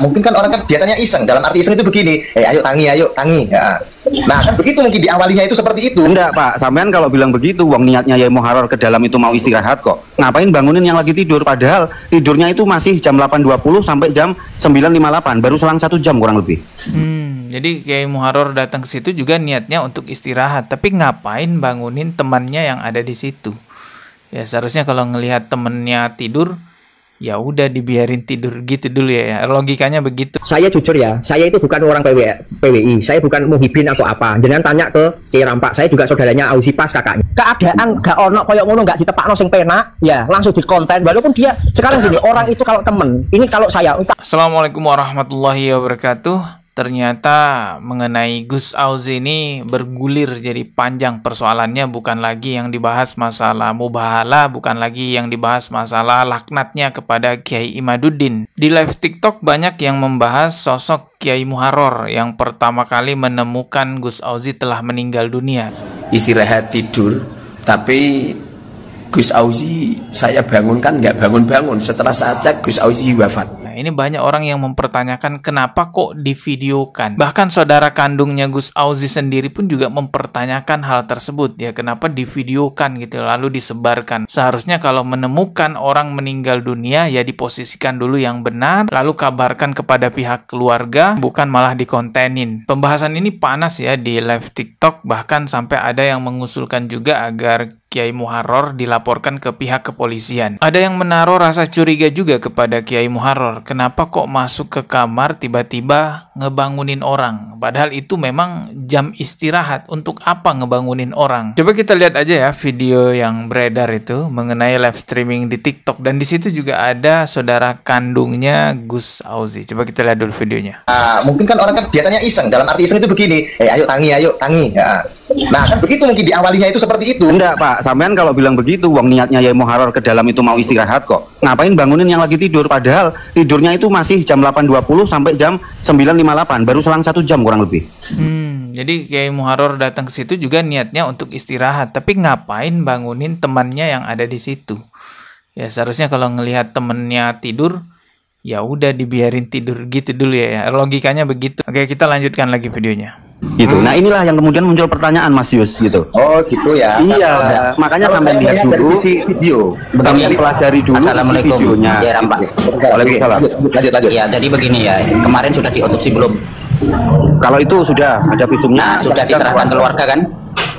Mungkin kan orang kan biasanya iseng, dalam arti iseng itu begini, ayo tangi ya. Nah kan begitu mungkin diawalinya itu seperti itu. Enggak Pak, sampean kalau bilang begitu, uang niatnya Yai Muharrar ke dalam itu mau istirahat kok. Ngapain bangunin yang lagi tidur, padahal tidurnya itu masih jam 8.20 sampai jam 9.58, baru selang 1 jam kurang lebih. Jadi Yai Muharrar datang ke situ juga niatnya untuk istirahat, tapi ngapain bangunin temannya yang ada di situ? Ya seharusnya kalau ngelihat temennya tidur, ya udah dibiarin tidur gitu dulu ya. Logikanya begitu. Saya jujur ya, saya itu bukan orang PWI, saya bukan muhibin atau apa. Jangan tanya ke Kiai Rampak, saya juga saudaranya Auzipas kakaknya. Keadaan gak ono koyok ngono, gak ditepakno sing penak, ya langsung di konten. Walaupun dia sekarang gini, orang itu kalau temen, ini kalau saya. Assalamualaikum warahmatullahi wabarakatuh. Ternyata mengenai Gus Auzi ini bergulir jadi panjang persoalannya, bukan lagi yang dibahas masalah mubahala, bukan lagi yang dibahas masalah laknatnya kepada Kiai Imaduddin. Di live TikTok banyak yang membahas sosok Kiai Muharrar yang pertama kali menemukan Gus Auzi telah meninggal dunia. Istirahat tidur, tapi Gus Auzi saya bangunkan nggak bangun-bangun. Setelah saya cek Gus Auzi wafat. Ini banyak orang yang mempertanyakan kenapa kok divideokan. Bahkan saudara kandungnya Gus Auzi sendiri pun juga mempertanyakan hal tersebut. Ya kenapa divideokan gitu lalu disebarkan. Seharusnya kalau menemukan orang meninggal dunia ya diposisikan dulu yang benar. Lalu kabarkan kepada pihak keluarga, bukan malah dikontenin. Pembahasan ini panas ya di live TikTok. Bahkan sampai ada yang mengusulkan juga agar Kiai Muharrar dilaporkan ke pihak kepolisian. Ada yang menaruh rasa curiga juga kepada Kiai Muharrar. Kenapa kok masuk ke kamar tiba-tiba ngebangunin orang? Padahal itu memang jam istirahat. Untuk apa ngebangunin orang? Coba kita lihat aja ya video yang beredar itu mengenai live streaming di TikTok. Dan di situ juga ada saudara kandungnya Gus Auzi. Coba kita lihat dulu videonya. Mungkin kan orang kan biasanya iseng, dalam arti iseng itu begini, ayo tangi ya. Nah kan begitu mungkin diawalinya itu seperti itu. Enggak Pak, sampean kalau bilang begitu, uang niatnya Yai Muharrar ke dalam itu mau istirahat kok. Ngapain bangunin yang lagi tidur, padahal tidurnya itu masih jam 8.20 sampai jam 9.58, baru selang 1 jam kurang lebih. Jadi Kiai Muharrar datang ke situ juga niatnya untuk istirahat, tapi ngapain bangunin temannya yang ada di situ? Ya seharusnya kalau ngelihat temennya tidur, ya udah dibiarin tidur gitu dulu ya. Logikanya begitu. Oke, kita lanjutkan lagi videonya. Gitu. Nah inilah yang kemudian muncul pertanyaan Mas Yus gitu. Oh gitu ya. Iya, makanya sampai lihat dulu dari sisi video. Kami pelajari dulu Assalamualaikum videonya. Ya Rampak. Waalaikumsalam. Lanjut. Ya, jadi begini ya. Kemarin sudah diotopsi belum? Kalau itu sudah ada visumnya. Nah, sudah diserahkan keluarga kan?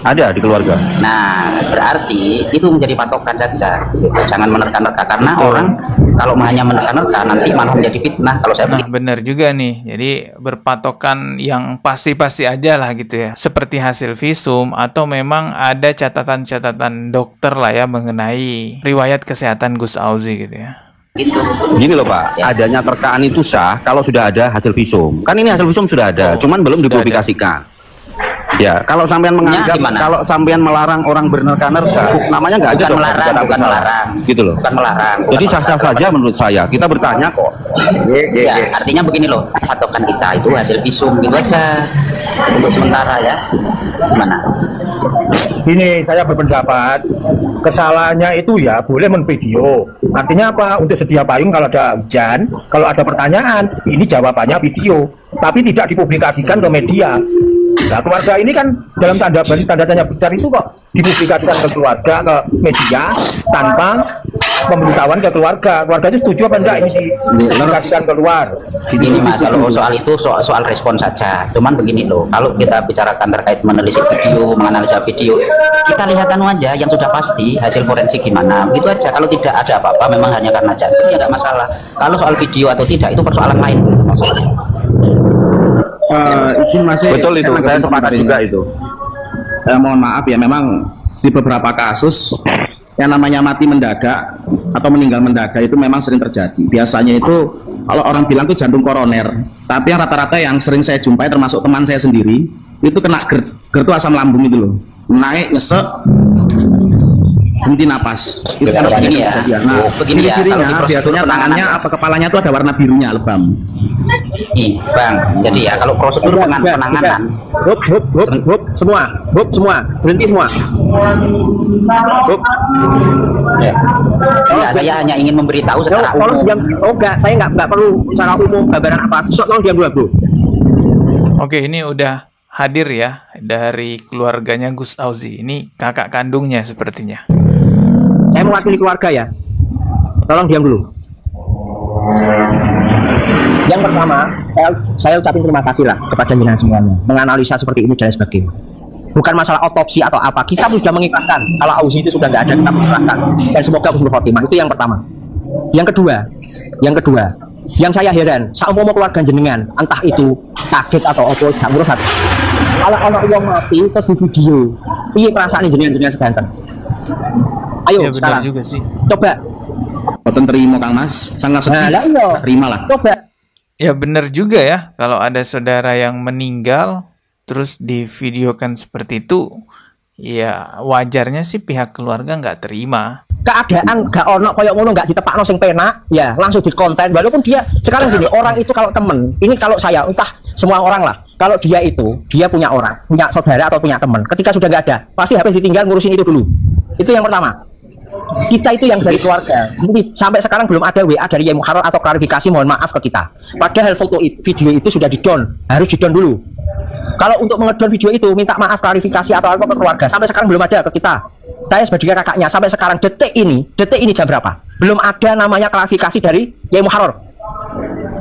Ada di keluarga. Nah, berarti itu menjadi patokan saja. Gitu. Jangan menerka-nerka karena orang kalau hanya menerka-nerka nanti malah menjadi fitnah. Kalau saya benar juga nih. Jadi berpatokan yang pasti-pasti aja lah gitu ya. Seperti hasil visum atau memang ada catatan-catatan dokter lah ya mengenai riwayat kesehatan Gus Auzi gitu ya. gitu. Gini loh Pak, adanya terkaan itu sah kalau sudah ada hasil visum. Kan ini hasil visum sudah ada, cuman belum dipublikasikan. Ya, kalau sampean menganggap, kalau sampean melarang orang bernerka-nerka, namanya nggak ada dong. Bukan melarang, gitu loh. Bukan melarang. Jadi sah-sah saja menurut saya. Kita bertanya kok. Ya, artinya begini loh, patokan kita itu hasil visum gitu aja untuk sementara ya. Gimana? Ini saya berpendapat kesalahannya itu ya boleh menvideo. Artinya apa? Untuk sedia payung kalau ada hujan, kalau ada pertanyaan, ini jawabannya video, tapi tidak dipublikasikan ke media. Nah, keluarga ini kan dalam tanda tanya besar itu kok dipublikasikan ke keluarga, ke media tanpa pemberitahuan ke keluarga. Keluarga itu setuju apa enggak ini dipublikasikan keluar? Ini Mas, kalau soal itu soal respon saja. Cuman begini loh, kalau kita bicarakan terkait menelisik video, menganalisa video, kita lihat aja yang sudah pasti hasil forensik gimana. Begitu aja. Kalau tidak ada apa-apa, memang hanya karena jantung ya nggak masalah. Kalau soal video atau tidak itu persoalan lain. Izin masih betul itu, saya sepakat juga itu. Mohon maaf ya, memang di beberapa kasus yang namanya mati mendadak atau meninggal mendadak itu memang sering terjadi. Biasanya itu kalau orang bilang itu jantung koroner, tapi yang rata-rata yang sering saya jumpai termasuk teman saya sendiri itu kena GERD itu asam lambung itu loh, naik nyesek henti napas itu kan begini ya. Nah, begini ya, cirinya biasanya tangannya atau kepalanya itu ada warna birunya lebam. Nih Bang, jadi ya kalau prosedur penanganan semua berhenti semua. Ya. Enggak, saya hanya ingin memberitahu secara umum. Diam. Oh enggak, saya enggak perlu secara umum gambaran apa. Tolong diam dulu, Bro. Oke, ini udah hadir ya dari keluarganya Gus Auzi. Ini kakak kandungnya sepertinya. Saya mewakili keluarga ya. Tolong diam dulu. Yang pertama, saya ucapin terima kasih lah kepada jenengan semuanya menganalisa seperti ini dan sebagainya. Bukan masalah otopsi atau apa, kita sudah mengikhlaskan kalau Auzi itu sudah nggak ada, kita mengikhlaskan dan semoga husnul khotimah. Itu yang pertama. Yang kedua, yang saya heran, saumpama keluarga jenengan, entah itu sakit atau apa, gak ngurus hati. Kalau orang yang mati terus di video, iya perasaan jenengan sedanten. Ayo Ya, sekarang, juga sih. coba. Boten terima Kang Mas, sangat sedih. Terima lah. Coba. Ya benar juga ya, kalau ada saudara yang meninggal terus divideokan seperti itu, ya wajarnya sih pihak keluarga nggak terima. Keadaan gak ono koyo ngono, gak ditepakno sing penak, ya langsung dikonten. Walaupun dia sekarang gini, orang itu kalau temen, ini kalau saya entah semua orang lah, kalau dia punya orang, punya saudara atau punya temen, ketika sudah nggak ada, pasti habis ditinggal ngurusin itu dulu. Itu yang pertama. Kita itu yang dari keluarga, ini sampai sekarang belum ada WA dari Yai Muharrar atau klarifikasi mohon maaf ke kita. Padahal video itu sudah di-down, harus di-down dulu. Kalau untuk mengedon video itu minta maaf klarifikasi atau apa ke keluarga, sampai sekarang belum ada ke kita. Saya sebagai kakaknya sampai sekarang detik ini jam berapa? Belum ada namanya klarifikasi dari Yai Muharrar.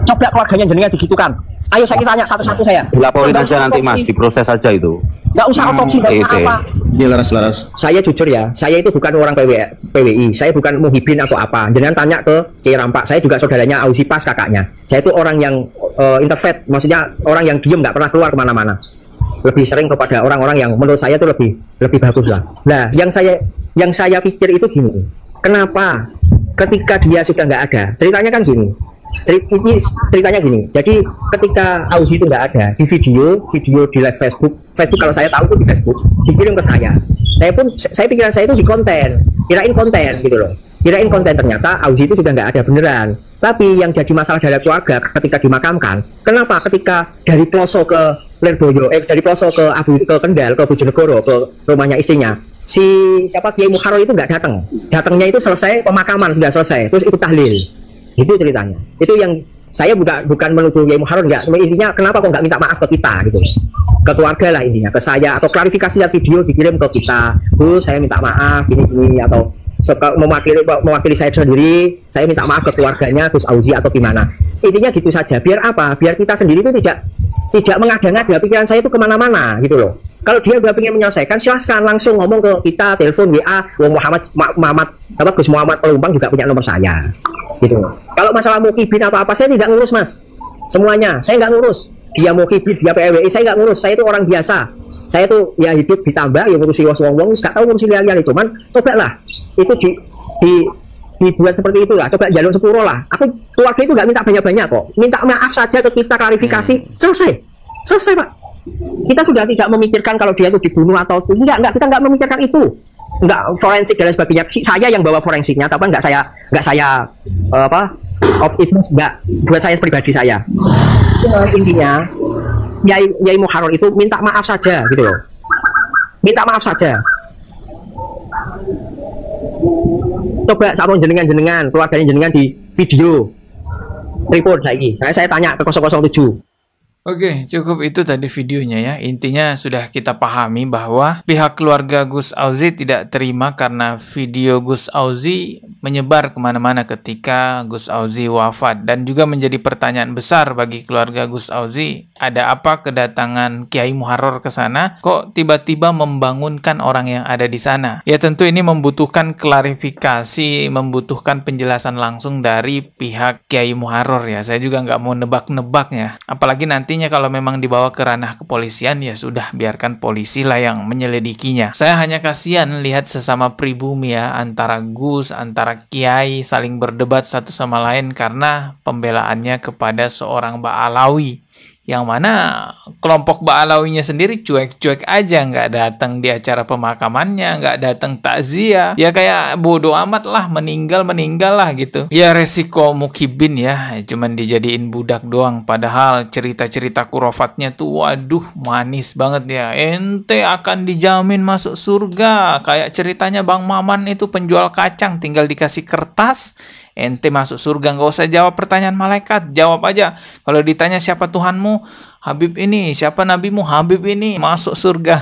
Coba keluarganya jenengan digitukan. Ayo saya tanya satu-satu saya. Dilaporin aja nanti Mas, diproses aja itu. Nggak usah otopsi, nggak usah apa. Dia laras-laras. Saya jujur ya, saya itu bukan orang PWI, saya bukan muhibin atau apa. Jangan tanya ke Kiai Rampak, saya juga saudaranya Auzi Pas kakaknya. Saya itu orang yang introvert, maksudnya orang yang diem nggak pernah keluar kemana-mana. Lebih sering kepada orang-orang yang menurut saya itu lebih bagus lah. Nah, yang saya pikir itu gini, kenapa ketika dia sudah nggak ada, ceritanya kan gini. Ceritanya gini, jadi ketika Auzi itu nggak ada di video di live Facebook kalau saya tahu itu di Facebook dikirim ke saya pikiran saya itu kirain konten gitu loh, ternyata Auzi itu sudah nggak ada beneran. Tapi yang jadi masalah dari keluarga ketika dimakamkan, kenapa ketika dari Ploso ke Lirboyo, dari Ploso ke Kendal, ke Bojonegoro, ke rumahnya istrinya, si Kiai Muharrar itu nggak datangnya itu selesai pemakaman sudah selesai, terus ikut tahlil. Itu ceritanya. Itu yang saya bukan menuduh Yai Muharrar, enggak. Intinya kenapa kok nggak minta maaf ke kita gitu. Ke keluarga lah intinya, ke saya, atau klarifikasi lihat video dikirim ke kita. Bu, saya minta maaf gini atau mewakili saya sendiri, saya minta maaf ke keluarganya Gus Auzi atau gimana. Intinya gitu saja. Biar apa? Biar kita sendiri itu tidak mengada-ngada pikiran saya itu kemana-mana gitu loh. Kalau dia udah pengen menyelesaikan, silahkan langsung ngomong ke kita, telepon WA. Gus Muhammad Pelumpang juga punya nomor saya gitu. Kalau masalah muhibin atau apa, saya tidak ngurus Mas, semuanya saya nggak ngurus. Dia muhibin, dia PWI, saya nggak ngurus. Saya itu orang biasa, saya itu ya hidup ditambah ya ngurusi wong-wong, nggak tahu ngurusi liar-liar itu. Cuman cobalah itu dibuat seperti itulah, coba jalur sepuro lah. Aku keluarga itu nggak minta banyak-banyak kok, minta maaf saja ke kita, klarifikasi, selesai Pak. Kita sudah tidak memikirkan kalau dia itu dibunuh atau enggak, kita nggak memikirkan itu, enggak forensik dan sebagainya. Saya yang bawa forensiknya, tapi enggak saya itu enggak buat saya pribadi saya. Intinya Yai Muharrar itu minta maaf saja gitu loh, minta maaf saja. Coba sama jenengan keluarganya jenengan di video report lagi. Saya tanya ke 007. Oke, cukup itu tadi videonya ya. Intinya sudah kita pahami bahwa pihak keluarga Gus Auzi tidak terima karena video Gus Auzi menyebar kemana-mana ketika Gus Auzi wafat. Dan juga menjadi pertanyaan besar bagi keluarga Gus Auzi, ada apa kedatangan Kiai Muharrar ke sana? Kok tiba-tiba membangunkan orang yang ada di sana? Ya tentu ini membutuhkan klarifikasi, membutuhkan penjelasan langsung dari pihak Kiai Muharrar ya. Saya juga nggak mau nebak-nebaknya. Apalagi nanti kalau memang dibawa ke ranah kepolisian, ya sudah, biarkan polisi lah yang menyelidikinya. Saya hanya kasihan lihat sesama pribumi ya, antara Gus, antara Kiai saling berdebat satu sama lain karena pembelaannya kepada seorang Mbak Alawi Yang mana kelompok Ba'alawinya sendiri cuek-cuek aja, nggak datang di acara pemakamannya, nggak datang takziah. Ya kayak bodoh amat lah, meninggal lah gitu. Ya resiko Mukibin ya, cuman dijadiin budak doang. Padahal cerita-cerita kurofatnya tuh waduh manis banget ya. Ente akan dijamin masuk surga. Kayak ceritanya Bang Maman itu penjual kacang, tinggal dikasih kertas, ente masuk surga. Nggak usah jawab pertanyaan malaikat, jawab aja. Kalau ditanya siapa Tuhanmu, Habib ini. Siapa nabimu, Habib ini. Masuk surga.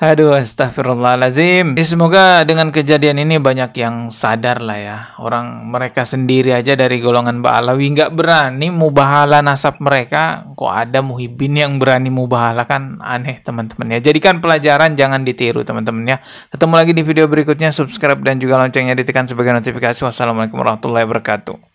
Aduh, astagfirullahaladzim. Semoga dengan kejadian ini banyak yang sadar lah ya. Orang mereka sendiri aja dari golongan Ba'alawi nggak berani mubahala nasab mereka. Kok ada Muhibin yang berani mubahala, kan aneh teman-teman ya. Jadikan pelajaran, jangan ditiru teman-teman ya. Ketemu lagi di video berikutnya. Subscribe dan juga loncengnya ditekan sebagai notifikasi. Wassalamualaikum warahmatullahi wabarakatuh.